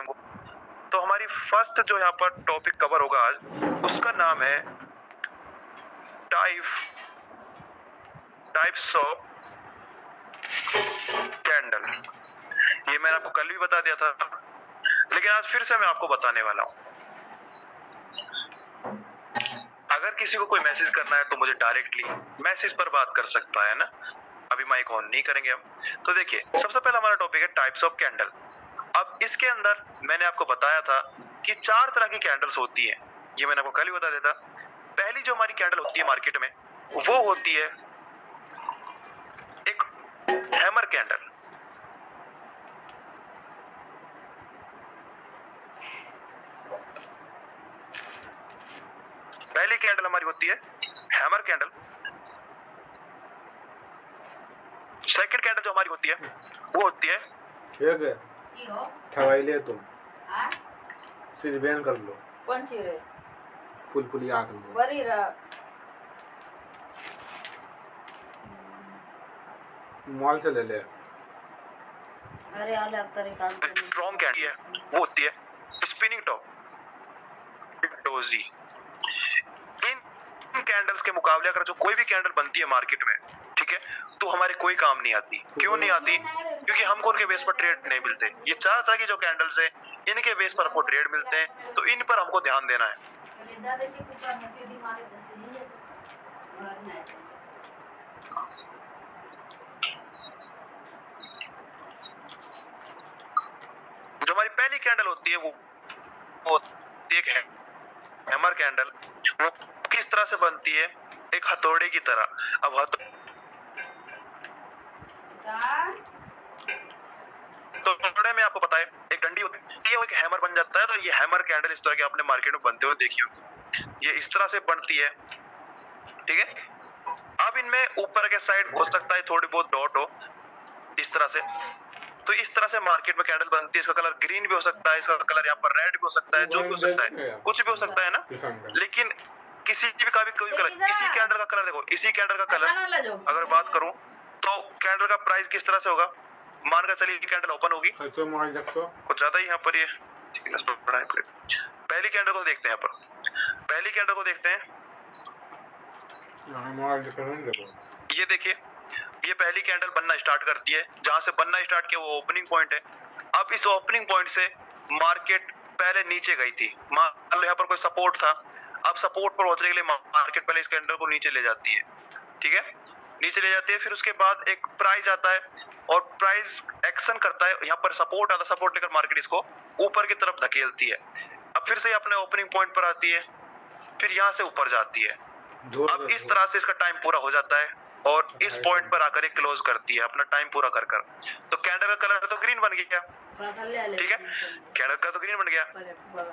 हमको। तो हमारी फर्स्ट जो यहाँ पर टॉपिक कवर होगा आज, उसका नाम है टाइप्स ऑफ कैंडल। ये मैंने आपको कल भी बता दिया था, लेकिन आज फिर से मैं आपको बताने वाला हूँ। अगर किसी को कोई मैसेज करना है तो मुझे डायरेक्टली मैसेज पर बात कर सकता है ना। अभी माइक ऑन नहीं करेंगे हम। तो देखिए, सबसे पहला हमारा टॉपिक है टाइप्स ऑफ कैंडल। अब इसके अंदर मैंने आपको बताया था कि 4 तरह की कैंडल्स होती है। ये मैंने आपको कल ही बता दिया था। पहली जो हमारी कैंडल होती है मार्केट में, वो होती है एक हैमर कैंडल। पहली कैंडल हमारी होती है हैमर कैंडल। सेकंड कैंडल जो हमारी होती है वो होती है ठवाई ले तुम सीज बैन कर लो। कौन सी रे? पुल याद हो वरी रा मॉल से ले ले। अरे अलग तरीका स्ट्रॉन्ग कैंडल है, वो होती है स्पिनिंग टॉप डोजी। इन कैंडल्स के मुकाबले अगर जो कोई भी कैंडल बनती है मार्केट में, ठीक है, तो हमारे कोई काम नहीं आती। क्यों नहीं आती? क्योंकि हमको उनके बेस पर ट्रेड नहीं मिलते। ये 4 तरह की जो कैंडल्स है, इनके बेस पर हमको ट्रेड मिलते हैं, तो इन पर हमको ध्यान देना है। जो हमारी पहली कैंडल होती है वो एक है हैमर कैंडल। वो किस तरह से बनती है? एक हथौड़े की तरह। अब तो हथौड़े में आपको पता है एक डंडी होती है, वो एक हैमर बन जाता है। तो ये हैमर कैंडल इस तरह के आपने मार्केट में बनते हुए देखी होगी। ये इस तरह से बनती है, ठीक है। अब इनमें ऊपर के साइड हो सकता है थोड़ी बहुत डॉट हो इस तरह से। तो इस तरह से मार्केट में कैंडल बनती है। इसका कलर ग्रीन भी हो सकता है, इसका कलर यहाँ पर रेड भी हो सकता है, जो भी हो सकता है, कुछ भी हो सकता है ना। लेकिन किसी भी का भी कोई कलर, इसी कैंडल का कलर देखो, इसी कैंडल का कलर अगर बात करूं तो कैंडल का प्राइस किस तरह से होगा? मान कर चलिए कैंडल ओपन होगी, कुछ ज्यादा ही यहाँ पर ये पहली कैंडल को देखते हैं। यहाँ पर पहली कैंडल को देखते हैं। ये देखिए, ये पहली कैंडल बनना स्टार्ट करती है। जहां से बनना स्टार्ट किया वो ओपनिंग पॉइंट है। अब इस ओपनिंग पॉइंट से मार्केट पहले नीचे गई थी। मान लो यहाँ पर कोई सपोर्ट था। अब सपोर्ट पर पहुंचने के लिए मार्केट पहले इस कैंडल को नीचे ले जाती है, ठीक है, नीचे ले जाती है। फिर उसके बाद एक प्राइस आता है और प्राइस एक्शन करता है। यहाँ पर सपोर्ट आता है, सपोर्ट लेकर मार्केट इसको ऊपर की तरफ धकेलती है। अब फिर से अपने ओपनिंग पॉइंट पर आती है, फिर यहाँ से ऊपर जाती है। अब इस तरह से इसका टाइम पूरा हो जाता है और इस पॉइंट पर आकर एक क्लोज करती है अपना टाइम पूरा कर कर। तो कैंडल का कलर तो ग्रीन बन गया, ठीक है, कैंडल का तो ग्रीन बन गया।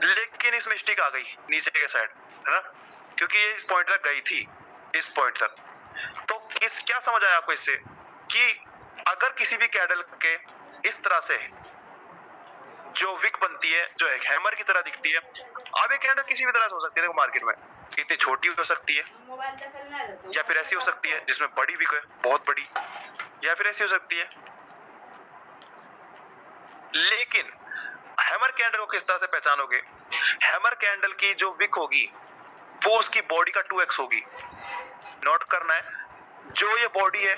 लेकिन इसमें स्टिक आ गई नीचे के साइड, है ना, क्योंकि ये इस पॉइंट तक गई थी, इस पॉइंट तक। तो इस क्या समझ आया आपको इससे कि अगर किसी भी कैंडल के इस तरह से जो विक बनती है, जो एक हैमर की तरह दिखती है। अब ये कैंडल किसी भी तरह से हो सकती है। देखो मार्केट में इतनी छोटी हो सकती है, या फिर ऐसी हो सकती है जिसमें बड़ी विक है, बहुत बड़ी, या फिर ऐसी हो सकती है। लेकिन हैमर कैंडल को किस तरह से पहचानोगे? हैमर कैंडल की जो विक होगी वो उसकी बॉडी का 2x होगी। नोट करना है, जो ये बॉडी है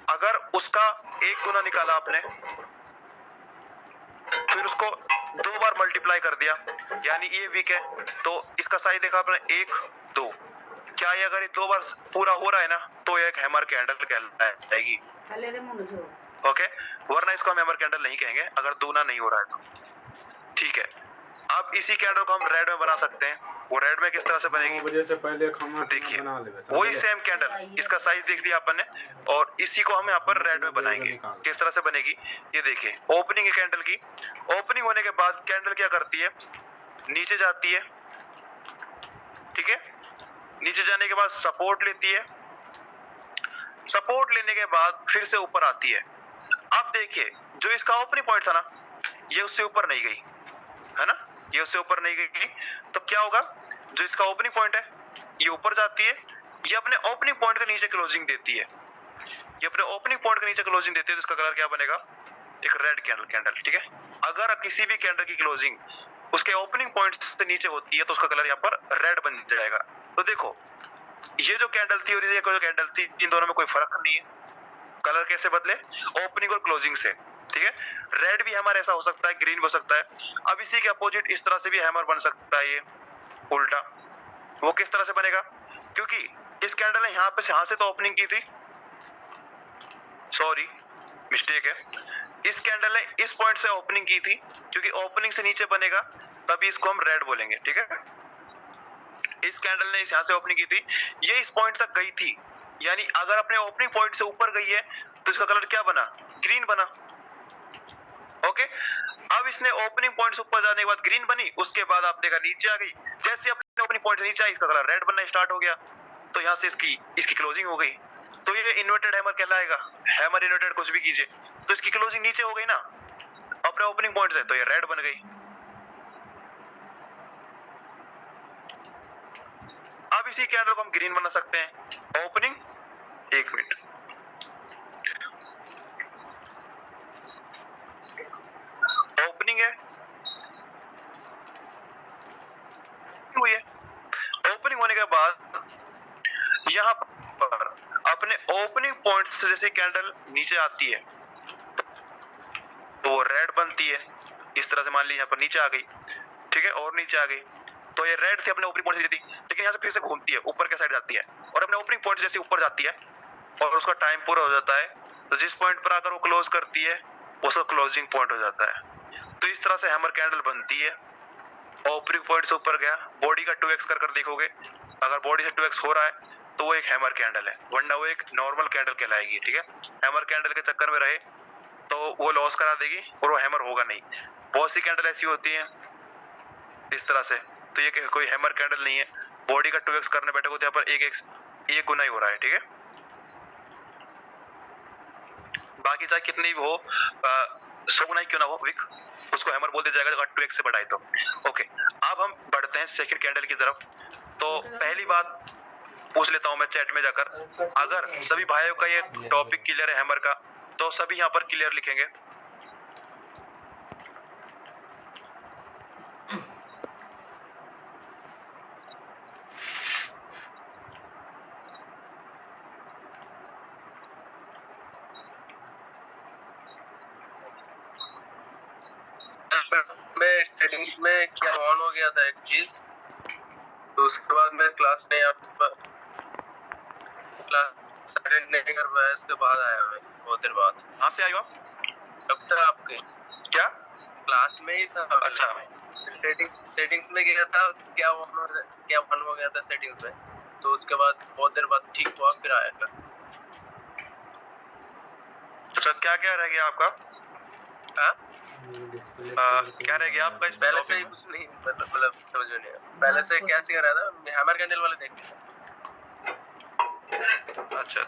अगर उसका 1 गुना निकाला आपने, फिर उसको 2 बार मल्टीप्लाई कर दिया, यानी ये वीक है, तो इसका साइज देखा आपने 1 2। क्या ये अगर ये 2 बार पूरा हो रहा है ना, तो ये एक हैमर कैंडल कहलाएगी। ओके, वरना इसको हम हैमर कैंडल नहीं कहेंगे अगर दूना नहीं हो रहा है तो, ठीक है। अब इसी कैंडल को हम रेड में बना सकते हैं। वो रेड में किस तरह से बनेगी? वजह से पहले देखिए, वही सेम कैंडल, इसका साइज देख दिया अपन ने, और इसी को हम यहाँ पर रेड में बनाएंगे। किस तरह से बनेगी ये देखिए। ओपनिंग है कैंडल की, ओपनिंग होने के बाद कैंडल क्या करती है? नीचे जाती है, ठीक है। नीचे जाने के बाद सपोर्ट लेती है, सपोर्ट लेने के बाद फिर से ऊपर आती है। अब देखिए, जो इसका ओपनिंग पॉइंट था ना, ये उससे ऊपर नहीं गई, है ना, ये उससे ऊपर नहीं गई। तो क्या होगा? जो इसका ओपनिंग पॉइंट है ये ऊपर जाती है, ये अपने ओपनिंग पॉइंट के नीचे क्लोजिंग देती है। ये अपने ओपनिंग पॉइंट के नीचे क्लोजिंग देती है, तो इसका कलर क्या बनेगा? एक रेड कैंडल, ठीक है। अगर किसी भी कैंडल की क्लोजिंग उसके ओपनिंग पॉइंट से नीचे होती है तो उसका कलर यहाँ पर रेड बन जाएगा। तो देखो ये जो कैंडल थी और ये जो कैंडल थी, इन दोनों में कोई फर्क नहीं है। कलर कैसे बदले? ओपनिंग और क्लोजिंग से, ठीक है। रेड भी हैमर ऐसा हो सकता है, ग्रीन हो सकता है। अब इसी के अपोजिट इस तरह से भी हैमर बन सकता है, ये उल्टा। वो किस तरह से बनेगा? क्योंकि इस कैंडल ने यहाँ से तो ओपनिंग की थी, सॉरी मिस्टेक है, इस कैंडल ने इस पॉइंट से ओपनिंग की थी, क्योंकि ओपनिंग से नीचे बनेगा तभी इसको हम रेड बोलेंगे, ठीक है। इस कैंडल ने यहाँ से ओपनिंग की थी, ये इस पॉइंट तक गई थी, यानी अगर अपने ओपनिंग पॉइंट से ऊपर गई है तो इसका कलर क्या बना? ग्रीन बना। ओके, अब इसने ओपनिंग पॉइंट से ऊपर जाने के बाद ग्रीन बनी, उसके बाद आप देखा नीचे आ गई, जैसे अपने ओपनिंग पॉइंट से नीचे आई इसका कलर रेड बनना स्टार्ट हो गया, तो यहाँ से इसकी क्लोजिंग हो गई। तो ये इन्वर्टेड हैमर कहलाएगा। हैमर इन्वर्टेड कुछ भी कीजिए, तो इसकी क्लोजिंग नीचे हो गई ना अपने ओपनिंग पॉइंट से, तो ये रेड बन गई। अब इसी कैंडल को हम ग्रीन बना सकते हैं। ओपनिंग, एक मिनट, ओपनिंग है, हुई है। ओपनिंग होने के बाद यहाँ पर अपने ओपनिंग पॉइंट से जैसे कैंडल नीचे आती है तो वो रेड बनती है। इस तरह से मान ली यहाँ पर नीचे आ गई, ठीक है, और नीचे आ गई, तो ये रेड से अपने ओपनिंग पॉइंट से थी, लेकिन यहाँ से फिर से घूमती है, ऊपर के साइड जाती है और अपने ओपनिंग पॉइंट जैसे ऊपर जाती है और उसका टाइम पूरा हो जाता है, तो जिस पॉइंट पर आकर वो क्लोज करती है उसका क्लोजिंग पॉइंट हो जाता है। तो इस तरह से हैमर कैंडल बनती है। ओपनिंग पॉइंट से ऊपर गया, बॉडी का 2x कर देखोगे, अगर बॉडी से 2x हो रहा है तो वो एक हैमर कैंडल है, वरना वो एक नॉर्मल कैंडल कहलाएगी, ठीक है। हैमर कैंडल के चक्कर में रहे तो वो लॉस करा देगी और वो हैमर होगा नहीं। बहुत सी कैंडल ऐसी होती है इस तरह से, तो ये कोई हैमर कैंडल नहीं है। बॉडी का 2x करने बैठोगे तो यहाँ पर एक गुना ही हो रहा है, ठीक है। बाकी चाहे कितनी भी हो, 100 गुना ही क्यों ना हो विक, उसको हैमर बोल दिया जाएगा अगर 2x से बढ़ाए तो। ओके, अब हम बढ़ते हैं सेकंड कैंडल की तरफ। तो पहली बात पूछ लेता हूं मैं चैट में जाकर, अगर सभी भाइयों का ये टॉपिक क्लियर है हैमर का, तो सभी यहाँ पर क्लियर लिखेंगे। मैं सेटिंग्स में क्या ऑन हो गया था एक चीज, तो उसके बाद मैं क्लास नहीं क्लास अटेंड नहीं कर पाया, इसके बाद आया मैं बहुत देर बाद। कहाँ से आए हो आप? कब तक आपके क्या क्लास में ही था? अच्छा, सेटिंग्स में गया था, क्या ऑन हो गया था सेटिंग्स में, तो उसके बाद बहुत देर बाद ठीक हुआ, फिर आया था। अच्छा, क्या क्या रह गया आपका? हाँ, क्या रह गया आपका? इस पहले से ही कुछ नहीं, मतलब समझ में नहीं आया। पहले से क्या सीख रहा था, हैमर कैंडल वाले देख लिया। अच्छा,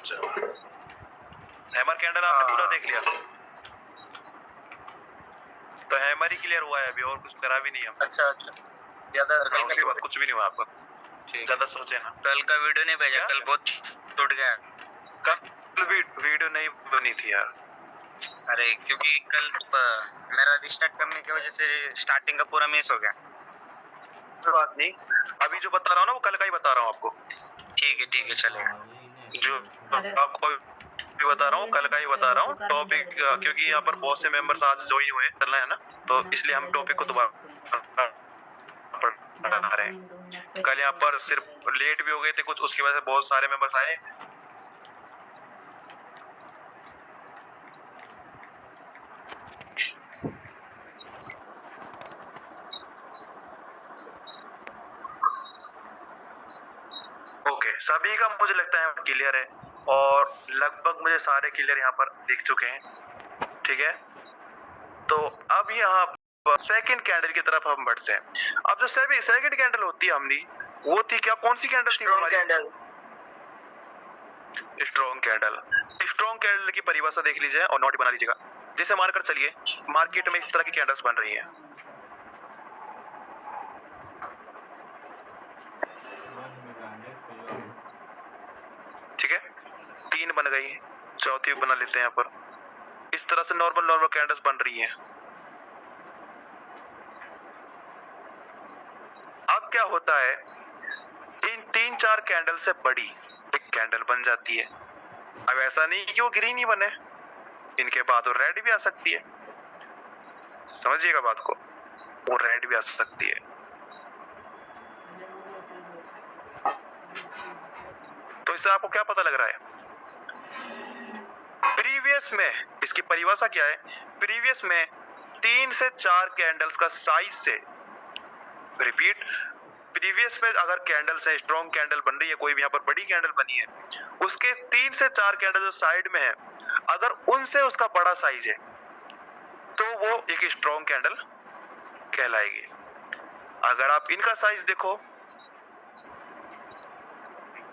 हैमर कैंडल आपने पूरा देख लिया, तो हैमर ही क्लियर हुआ है अभी, और कुछ करा भी नहीं है। अच्छा, ज्यादा उसके बाद कुछ भी नहीं हुआ आपका, ज्यादा सोचे ना। कल का वीडियो नहीं भेजा, कल बहुत टूट गया। कल भी वीडियो नहीं बनी थी यार। अरे क्योंकि कल मेरा रिस्टार्ट करने की वजह से स्टार्टिंग का पूरा मिस हो गया। कोई बात नहीं, अभी जो बता रहा हूँ ना वो कल का ही बता रहा हूँ आपको। ठीक है चलेगा। जो आपको भी बता रहा हूँ कल का ही बता रहा हूँ टॉपिक, क्योंकि यहाँ पर बहुत से मेंबर्स आज ज्वाइन हुए चलना है ना, तो इसलिए हम टॉपिक को दोबारा पढ़ा रहे हैं। कल यहाँ पर सिर्फ लेट भी हो गए थे कुछ, उसकी वजह से बहुत सारे मेंबर्स आए। ओके, सभी का मुझे लगता है क्लियर है, और लगभग मुझे सारे क्लियर यहाँ पर दिख चुके हैं, ठीक है। तो अब यहाँ पर सेकंड कैंडल की तरफ हम बढ़ते हैं। अब जो सेकंड कैंडल होती है हमने, वो थी क्या, कौन सी कैंडल थी? Candle, strong candle. Strong candle की परिभाषा देख लीजिए और नोट बना लीजिएगा। जैसे मानकर चलिए मार्केट में इस तरह की कैंडल्स बन रही हैं, ठीक है, 3 बन गई, चौथी बना लेते हैं यहाँ पर। इस इस तरह से नॉर्मल कैंडल्स बन रही हैं। अब क्या होता है, इन 3-4 कैंडल से बड़ी एक कैंडल बन जाती है। अब ऐसा नहीं कि वो ग्रीन ही बने, इनके बाद वो रेड भी आ सकती है। समझिएगा बात को, वो रेड भी आ सकती है। तो इससे आपको क्या पता लग रहा है? प्रीवियस में इसकी परिभाषा क्या है? प्रीवियस में 3 से 4 कैंडल्स का साइज से, रिपीट, प्रीवियस में अगर कैंडल्स है, स्ट्रॉन्ग कैंडल बन रही है, कोई भी यहाँ पर बड़ी कैंडल बनी है, उसके 3 से 4 कैंडल जो साइड में है, अगर उनसे उसका बड़ा साइज है तो वो एक स्ट्रॉन्ग कैंडल कहलाएगी। अगर आप इनका साइज देखो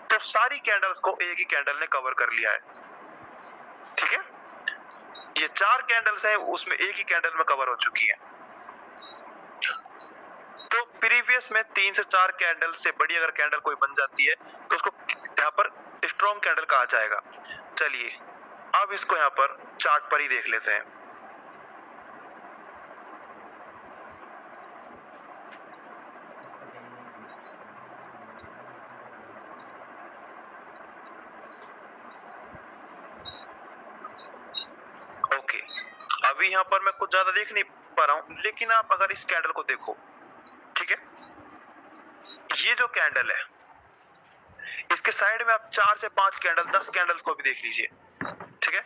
तो सारी कैंडल्स को एक ही कैंडल ने कवर कर लिया है। ठीक है, ये 4 कैंडल्स हैं, उसमें एक ही कैंडल में कवर हो चुकी है। तो प्रीवियस में 3 से 4 कैंडल से बड़ी अगर कैंडल कोई बन जाती है तो उसको यहाँ पर स्ट्रॉन्ग कैंडल कहा जाएगा। चलिए अब इसको यहाँ पर चार्ट पर ही देख लेते हैं। ओके, अभी यहाँ पर मैं कुछ ज्यादा देख नहीं पा रहा हूं, लेकिन आप अगर इस कैंडल को देखो, ठीक है, ये जो कैंडल है इसके साइड में आप 4 से 5 कैंडल, 10 कैंडल को भी देख लीजिए। ठीक है,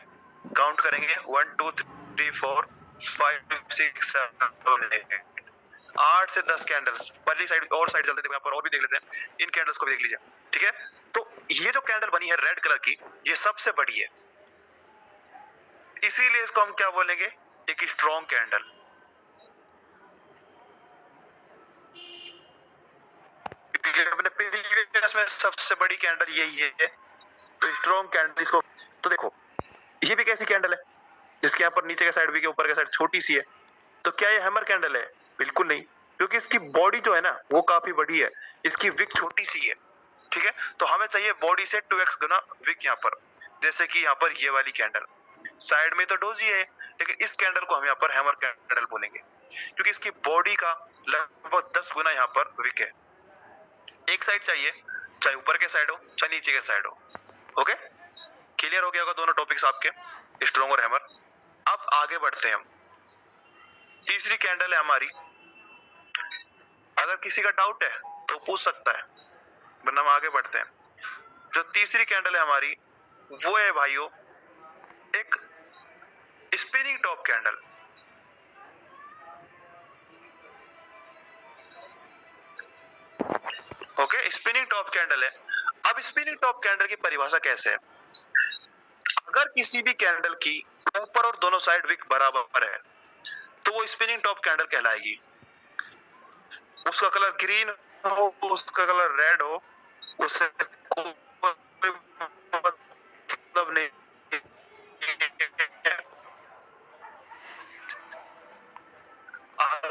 काउंट करेंगे 1 2 3 4 5 6 7 8 से 10 कैंडल्स। पहली साइड और साइड चलते थे, यहाँ पर और भी देख लेते हैं, इन कैंडल्स को भी देख लीजिए। ठीक है, तो ये जो कैंडल बनी है रेड कलर की, ये सबसे बड़ी है, इसीलिए इसको हम क्या बोलेंगे, एक स्ट्रॉन्ग कैंडल। अपने प्रीवियस में सबसे बड़ी कैंडल यही है, तो स्ट्रॉन्ग कैंडल इसको। तो देखो ये भी कैसी कैंडल है, जिसके यहाँ पर नीचे के साइड भी के ऊपर के साइड छोटी सी है। तो क्या ये हैमर कैंडल है? बिल्कुल नहीं, क्योंकि इसकी बॉडी जो है ना वो काफी बड़ी है, इसकी विक छोटी सी है। ठीक है, तो हमें चाहिए बॉडी से 2x गुना विक यहाँ पर, जैसे कि यहाँ पर ये वाली कैंडल साइड में तो डोजी है, लेकिन इस कैंडल को हम यहाँ पर हैमर कैंडल बोलेंगे, क्योंकि इसकी बॉडी का लगभग 10 गुना यहाँ पर विक है। एक साइड चाहिए, चाहे ऊपर के साइड हो चाहे नीचे के साइड हो। ओके, क्लियर हो गया होगा दोनों टॉपिक्स आपके, स्ट्रॉन्ग और हैमर। अब आगे बढ़ते हैं हम। तीसरी कैंडल है हमारी, अगर किसी का डाउट है तो पूछ सकता है, वरना हम आगे बढ़ते हैं। जो तीसरी कैंडल है हमारी वो है भाइयों एक spinning top candle. Okay, spinning top candle है। अब स्पिनिंग टॉप कैंडल की परिभाषा कैसे है? अगर किसी भी कैंडल की ऊपर और दोनों साइड विक बराबर है तो वो स्पिनिंग टॉप कैंडल कहलाएगी। उसका कलर ग्रीन हो, उसका कलर रेड हो, उससे कोई मतलब नहीं।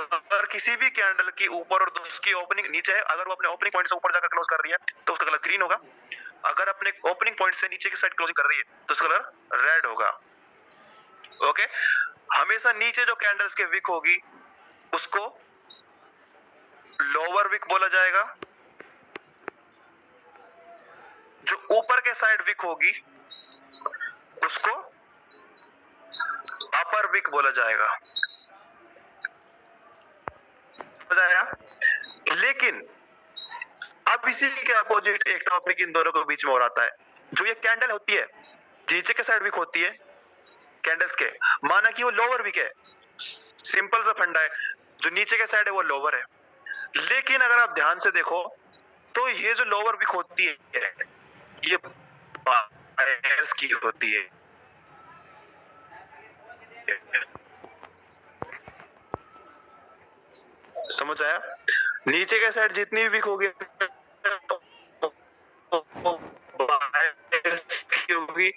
अगर किसी भी कैंडल की ऊपर और उसकी ओपनिंग नीचे है, अगर वो अपने ओपनिंग पॉइंट से ऊपर जाकर क्लोज कर रही है तो उसका कलर ग्रीन होगा। अगर अपने ओपनिंग पॉइंट से नीचे की साइड क्लोजिंग कर रही है तो उसका कलर रेड होगा। ओके, हमेशा नीचे जो कैंडल्स के विक होगी उसको लोअर विक बोला जाएगा, जो ऊपर के साइड विक होगी उसको अपर विक बोला जाएगा। लेकिन अब इसी के अपोजिट एक टॉपिक इन दोनों के बीच में और आता है। जो ये कैंडल होती है, नीचे के साइड विक होती है कैंडल्स के, माना कि वो लोअर विक है, सिंपल सा फंडा है, जो नीचे के साइड है वो लोअर है। लेकिन अगर आप ध्यान से देखो तो ये जो लोअर विक होती है ये बायर्स की होती है। समझ आया? नीचे के साइड जितनी भी विक होगी होगी,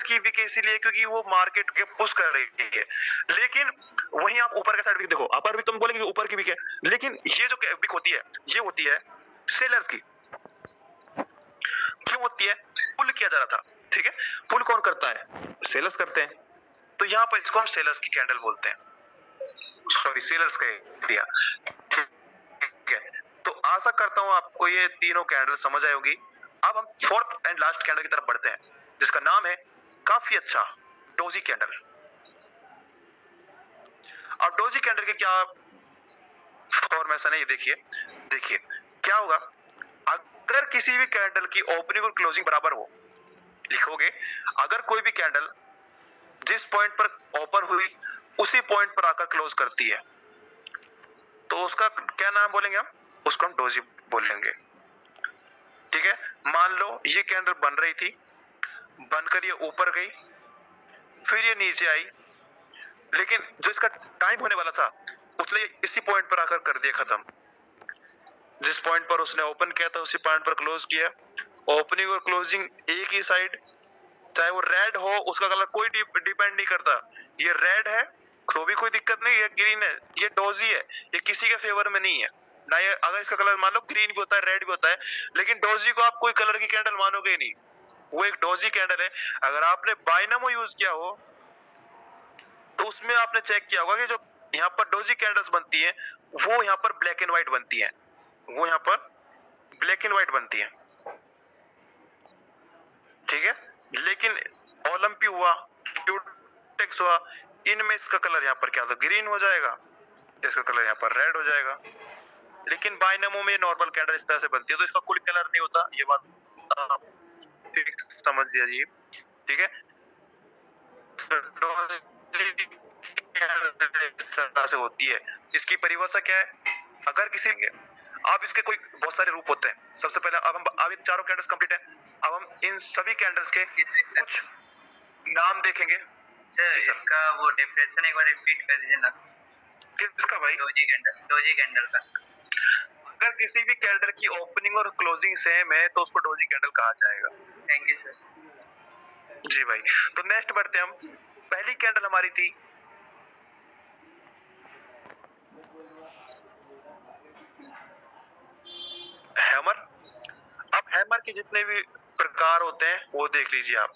की विक इसीलिए क्योंकि वो मार्केट के पुश कर रही है। लेकिन वहीं आप ऊपर के साइड विक देखो, अपर विक तुम बोलेंगे ऊपर की विक है, लेकिन ये जो विक होती है ये होती है सेलर्स की। क्यों होती है? पुल किया जा रहा था, ठीक है, पुल कौन करता है? सेलर्स करते हैं। तो यहाँ पर इसको हम सेलर्स की कैंडल बोलते हैं, सॉरी सेलर्स का एरिया। ठीक है, तो आशा करता हूँ आपको ये तीनों कैंडल समझ आई होगी। अब हम फोर्थ एंड लास्ट कैंडल की तरफ बढ़ते हैं, जिसका नाम है काफी अच्छा डोजी कैंडल। और डोजी कैंडल के क्या फॉर्मेशन है ये देखिए। देखिए क्या होगा, अगर किसी भी कैंडल की ओपनिंग और क्लोजिंग बराबर हो, लिखोगे अगर कोई भी कैंडल जिस पॉइंट पर ओपन हुई उसी पॉइंट पर आकर क्लोज करती है तो उसका क्या नाम बोलेंगे हम? उसको हम डोजी बोलेंगे। ठीक है, मान लो ये कैंडल बन रही थी, बनकर ये ऊपर गई, फिर ये नीचे आई, लेकिन जो इसका टाइम होने वाला था उसने इसी पॉइंट पर आकर कर दिया खत्म। जिस पॉइंट पर उसने ओपन किया था उसी पॉइंट पर क्लोज किया। ओपनिंग और क्लोजिंग एक ही साइड, चाहे वो रेड हो, उसका कलर कोई डिपेंड नहीं करता। ये रेड है तो भी कोई दिक्कत नहीं, ये ग्रीन है, ये डोजी है, ये किसी के फेवर में नहीं है ना। ये अगर इसका कलर मान लो ग्रीन भी होता है, रेड भी होता है, लेकिन डोजी को आप कोई कलर की कैंडल मानोगे ही नहीं, वो एक डोजी कैंडल है। अगर आपने बाइनमो यूज किया हो तो उसमें आपने चेक किया होगा कि जो यहाँ पर डोजी कैंडल्स बनती है वो यहाँ पर ब्लैक एंड व्हाइट बनती है, वो यहाँ पर ब्लैक एंड व्हाइट बनती है। ठीक है, लेकिन ओलंपी हुआ, क्यूटेक्स हुआ, इनमें इसका कलर यहाँ पर क्या था, ग्रीन हो जाएगा, इसका कलर यहाँ पर रेड हो जाएगा। लेकिन बाइनमो में नॉर्मल कैंडल इस तरह से बनती है तो इसका कोई कलर नहीं होता, ये बात आप समझ लीजिए। ठीक है, इस तरह से होती है। इसकी परिभाषा क्या है? अगर किसी आप इसके कोई बहुत सारे रूप होते हैं। सबसे पहले अब ये चारों कैंडल्स कंप्लीट है, अब हम इन सभी कैंडल्स के कुछ नाम देखेंगे। सर इसका वो डेफिनेशन एक बार रिपीट कर दीजिए ना। किसका भाई? डोजी कैंडल का। अगर किसी भी कैंडल की ओपनिंग और क्लोजिंग सेम है तो उसको डोजी कैंडल कहा जाएगा। Thank you sir. जी भाई, तो नेक्स्ट बढ़ते हैं हम। पहली कैंडल हमारी थी हैमर। अब हैमर के जितने भी प्रकार होते हैं वो देख लीजिए आप।